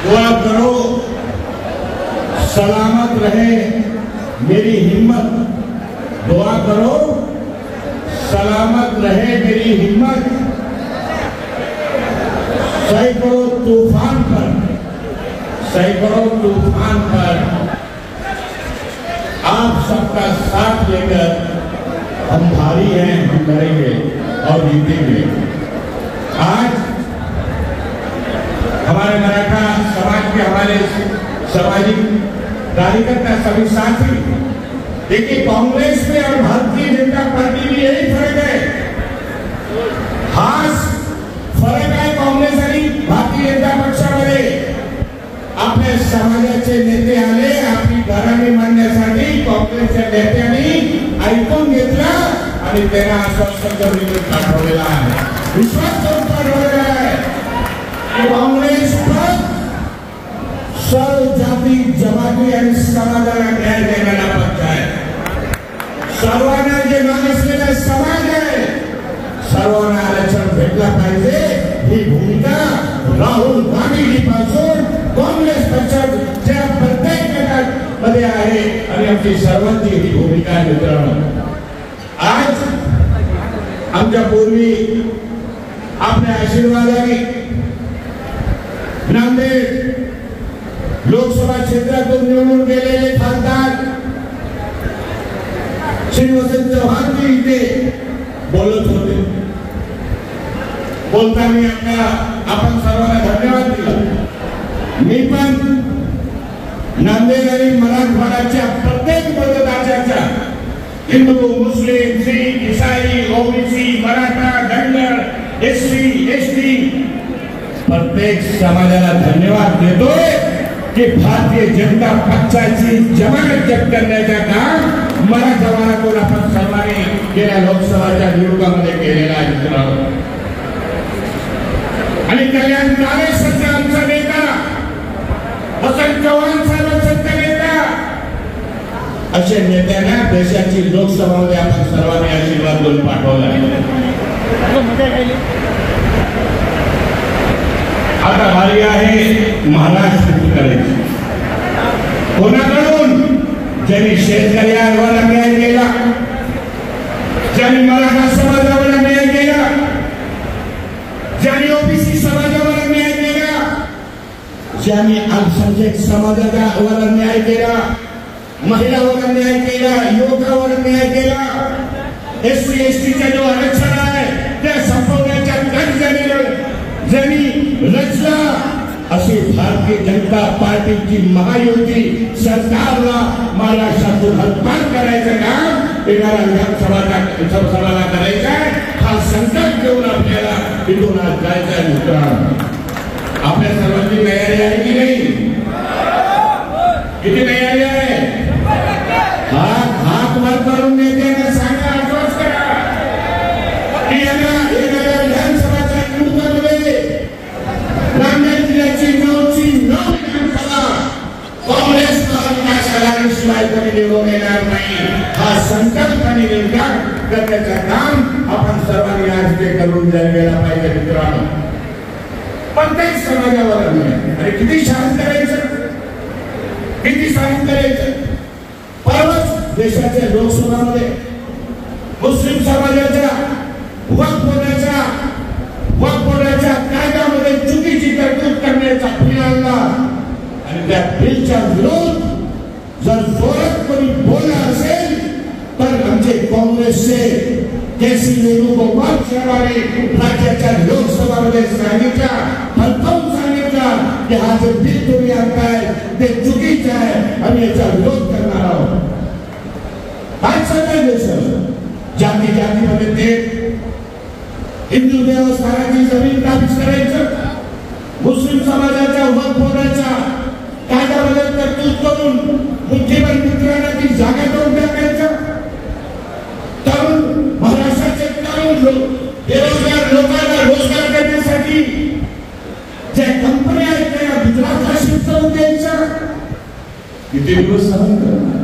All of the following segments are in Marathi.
दुआ करो सलामत रहे मेरी हिम्मत, दुआ करो सलामत रहे मेरी हिम्मत। सैकड़ों तूफान पर आप सबका साथ लेकर हम भारी हैं, हम लड़ेंगे और जीतेंगे। आज हमारे मराठा समाज के हमारे सामाजिक कार्यकर्ता सभी साथी, देखिए कांग्रेस में और भारतीय जनता पार्टी में यही फर्क है, खास फरक आहे काँग्रेस आणि भारतीय जनता पक्षामध्ये। आपल्या समाजाचे नेते आले, आपली घराणी मांडण्यासाठी काँग्रेसच्या नेत्यांनी ऐकून घेतला आणि त्यांना आश्वासन करून पाठवलेला आहे, विश्वास करून पाठवलेला आहे की काँग्रेस सर्व जाती जमाती आणि समाजाला न्याय देणारा पक्ष आहे। सर्वांना जे मागितलेला समाज आहे, सर्वांना आरक्षण भेटला पाहिजे ही भूमिका राहुल गांधीजीपासून काँग्रेस पक्षाच्या प्रत्येक गटामध्ये आहे आणि आमची सर्वांची ही भूमिका आहे। मित्रांनो, आज आमच्या पूर्वी आपल्या आशीर्वादाने नांदेड लोकसभा क्षेत्रातून निवडून गेलेले खासदार श्री वसंत चव्हाण जी इथे बोलत होते। बोलताना आपण सर्वांना धन्यवाद दिला। मी पण नांदेड आणि मराठवाड्याच्या प्रत्येक मतदाराच्या हिंदू, मुस्लिम, सिख, ईसाई, OBC, Maratha, Dhangar, SC, ST प्रत्येक समाजाला धन्यवाद देतोय की भारतीय जनता पक्षाची जमानत जप्त करण्याचं काम मराठवाड्यातून आपण सर्वांनी गेल्या लोकसभाच्या निवडणुकांमध्ये केलेला आहे। आणि कल्याण काँग्रेसचा आमचा नेता वसंत चव्हाण साहेबांचा नेता, अशा नेत्यांना देशाची लोकसभामध्ये आपण सर्वांनी आशीर्वाद देऊन पाठवला आहे। आता बारी आहे महाराष्ट्राची करायची। कोणाकडून? ज्यांनी शेतकऱ्यांवर अन्याय केला, ज्यांनी मराठा समाजावर अन्याय केला, ज्यांनी ओबीसी समाजावर अन्याय केला, ज्यांनी अल्पसंख्याक समाजावर अन्याय केला, महिलांवर अन्याय केला, युवकांवर अन्याय केला, एससी एसटीचा जो आरक्षण आहे त्या संपवण्याच्या ज्यांनी रचला, अशी भारतीय जनता पार्टीची महायुती सरकारला महाराष्ट्रातून हद्दपार करायचं काम येणाऱ्या विधानसभेला करायचं आहे। हा संकल्प घेऊन आपल्याला इथून आज जायचं आहे। मित्रांनो, आपल्या सर्वांची तयारी आहे की नाही? किती तयारी आहे? हात वर करून नेत्यांना सांगा, आश्वास करा की येणाऱ्या विधानसभाच्या निवडणुकीमध्ये नांदेड जिल्ह्याची 9ची 9 विधानसभा काँग्रेस शिवाय कोणी निवडून येणार नाही। हा संकल्प आणि निर्धार करण्याचं काम आपण सर्वांनी आज ते करून गेला पाहिजे। मित्रांनो, प्रत्येक समाजावर आणि किती शांत करायचं, किती शांत करायचं। परवाच देशाच्या लोकसभामध्ये मुस्लिम समाजाच्या वक्फ बोर्डाच्या कायद्यामध्ये चुकीची तरतूद करण्याचा बिल आणला आणि त्या बिलच्या विरोध जर जोरात कोणी बोलला असेल तर आमचे काँग्रेसचे केसी वेणुगोपाल साहेबांनी राज्याच्या लोकसभामध्ये फलकावून सांगितलं की हा जे बिल तुम्ही आणताय ते चुकीचं आहे आणि याचा विरोध करणार आहोत। काय सांगायचं? जाती जातीमध्ये ते हिंदू देवस्थानाची जमीन काबीज करायचं, मुस्लिम समाजाच्या वक्फ बोर्डाच्या कायद्यामध्ये तरतूद करून मुठ्ठीभर मित्रांना ती जागा देऊन टाकायचं। तरुण महाराष्ट्राचे तरुण बेरोजगार लोकांना रोजगार देण्यासाठी ज्या कंपन्या आहेत त्या गुजरातला शिफ्ट करून द्यायचं। किती दिवस सहन करणार?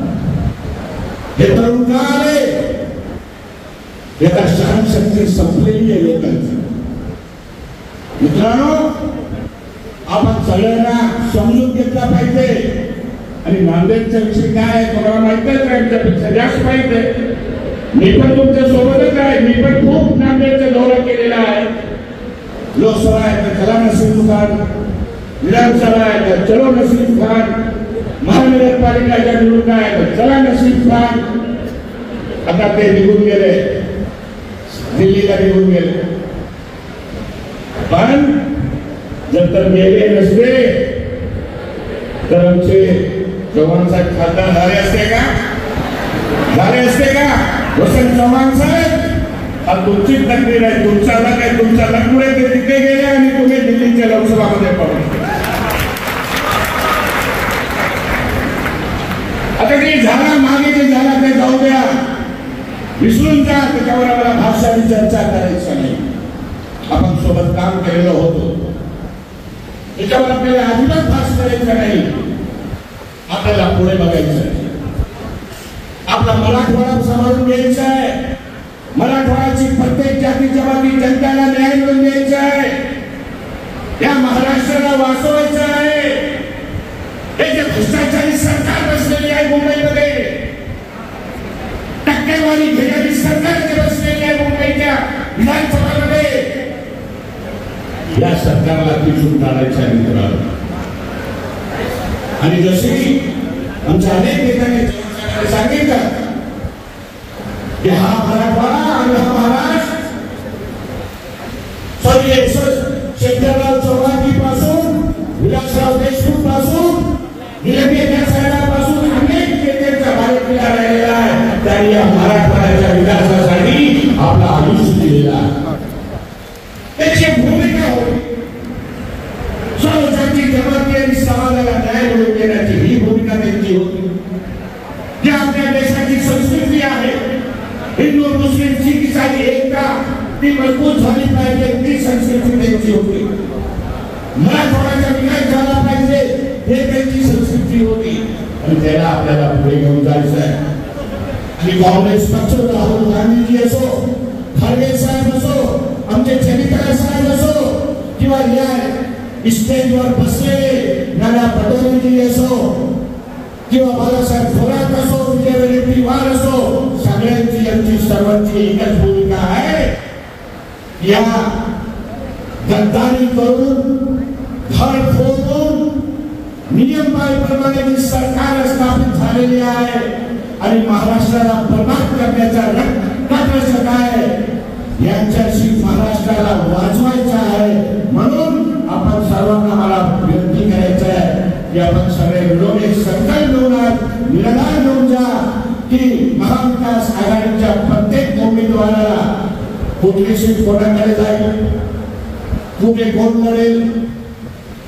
हे तरुण का आले? याला सहनशक्ती संपलेली आहे लोकांची। मित्रांनो, आपण सगळ्यांना समजून घेतला पाहिजे. आणि नांदेडचा विषय काय आहे तुम्हाला माहित आहे का? आमच्यापेक्षा जास्त माहित आहे. मी पण तुमच्या सोबतच आहे. मी पण खूप नांदेडचा दौरा केलेला आहे. लोकसभा आहे तर चला नसीम खान, विधानसभा आहे तर चलो नसीम खान, महानगरपालिकेच्या निवडणुका आहे तर चला नसीम खान. आता ते निघून गेले, दिल्लीला निघून गेले. पण जर तर गेले नसते तर आमचे चव्हाण साहेब खासदार झाले असते का? झाले असते का? वसंत चव्हाण साहेब, हा तुमचीच तकदीर आहे. तुमचा लक आहे, तुमचा लकमुळे ते तिथे गेले आणि तुम्ही दिल्लीच्या लोकसभामध्ये पडले. आता ते झाला, मागे जे झाला ते जाऊ द्या, विसरून जा. त्याच्यावर आम्हाला भाषाने चर्चा करायची नाही. आपण सोबत काम केलेलं होतो, त्याच्यावर आपल्याला अजिबात भाष करायचं नाही. आपल्याला पुढे बघायचं आहे. आपला मराठवाडा सांभाळून घ्यायचा आहे. मराठवाड्याची प्रत्येक जाती जमाती जनतेला न्याय मिळवून द्यायचा आहे. या महाराष्ट्राला वाचवायचं आहे. हे जे भ्रष्टाचारी सरकार बसलेली आहे मुंबईमध्ये, टक्केवारी घेणारी सरकार जे बसलेली आहे मुंबईच्या विधानसभामध्ये, या सरकारला तिथून काढायचं आहे मित्रांनो. आणि जशी आमच्या अनेक नेत्यांनी सांगितलं की हा मराठवाडा आणि हा महाराष्ट्र शंकरराव चव्हाण पासून, विलासराव देशमुख पासून, निलंगेच्या साहेबांपासून अनेक नेत्यांचा भारतीय राहिलेला आहे. त्यांनी या मराठवाड्याच्या विकासासाठी आपला आयुष्य दिलेला आहे. त्याची भूमिका होती सर्वजाती जमाती आणि समाजाला न्याय मिळवून देण्याची. ही भूमिका त्यांची होती. जी आपल्या देशाची संस्कृती आहे, हिंदू मुस्लिम सिख ईसाई एकता ती मजबूत झाली पाहिजे, ती संस्कृती त्यांची होती. मराठवाड्याचा विकास झाला पाहिजे, हे त्यांची संस्कृती होती. आणि त्याला आपल्याला पुढे घेऊन जायचं आहे. आणि काँग्रेस पक्ष, राहुल गांधीजी असो, खरगे साहेब असो, आमचे चरित्र साहेब असो, किंवा या स्टेजवर बसलेले नाना पटोलेजी असो, किंवा बाळासाहेब थोरात असो, विजय वडेट्टीवार असो, सगळ्यांची आमची सर्वांची एकच भूमिका आहे. या गद्दारी करून, घर फोडून, नियमाप्रमाणे सरकार स्थापित झालेली आहे आणि महाराष्ट्राला बर्बाद करण्याचा रक्ताचा काय यांच्याशी महाराष्ट्राला वाचवायचं आहे. म्हणून आपण सर्वांना मला विनंती करायचं आहे की आपण सगळे मिळून एक संकल्प घेऊन निर्णय घेऊन जा की महाविकास आघाडीच्या प्रत्येक उमेदवाराला कुठली सीट कोणाकडे जाईल, कुठे कोण लढेल.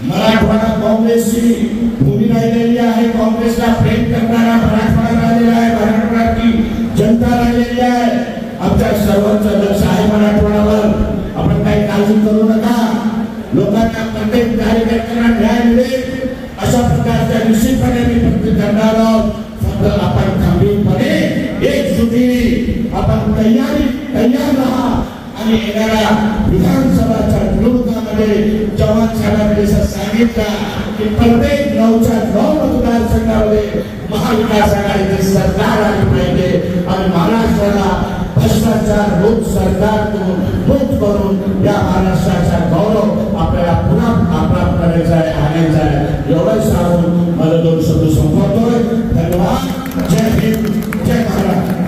मराठवाडा काँग्रेसची भूमी राहिलेली आहे. काँग्रेसला प्रेम करणारा मराठवाडा राहिलेला आहे, मराठवाड्याची जनता राहिलेली आहे. आमच्या सर्वांचं लक्ष आहे मराठवाड्यावर. आपण काही काळजी करू नका. लोकांना प्रत्येक कार्यकर्त्यांना न्याय मिळेल अशा प्रकारच्या निश्चितपणे मी प्रयत्न करणार आहोत. फक्त आपण खंबीरपणे एकजुटीने आपण तयार राहा आणि येणाऱ्या विधानसभाच्या निवडणुकांमध्ये चव्हाण साहेबांनी सांगितलं की प्रत्येक 9च्या 9 मतदारसंघामध्ये महाविकास आघाडीचे सरकार आले पाहिजे आणि महाराष्ट्राला भ्रष्टाचार मुक्त सरकार मुक्त करून या महाराष्ट्राचा गौरव आपल्याला पुन्हा प्राप्त करायचा आहे, आणायचा आहे. एवढंच सांगून मला 2 शब्द संपवतोय. धन्यवाद. जय हिंद, जय महाराष्ट्र.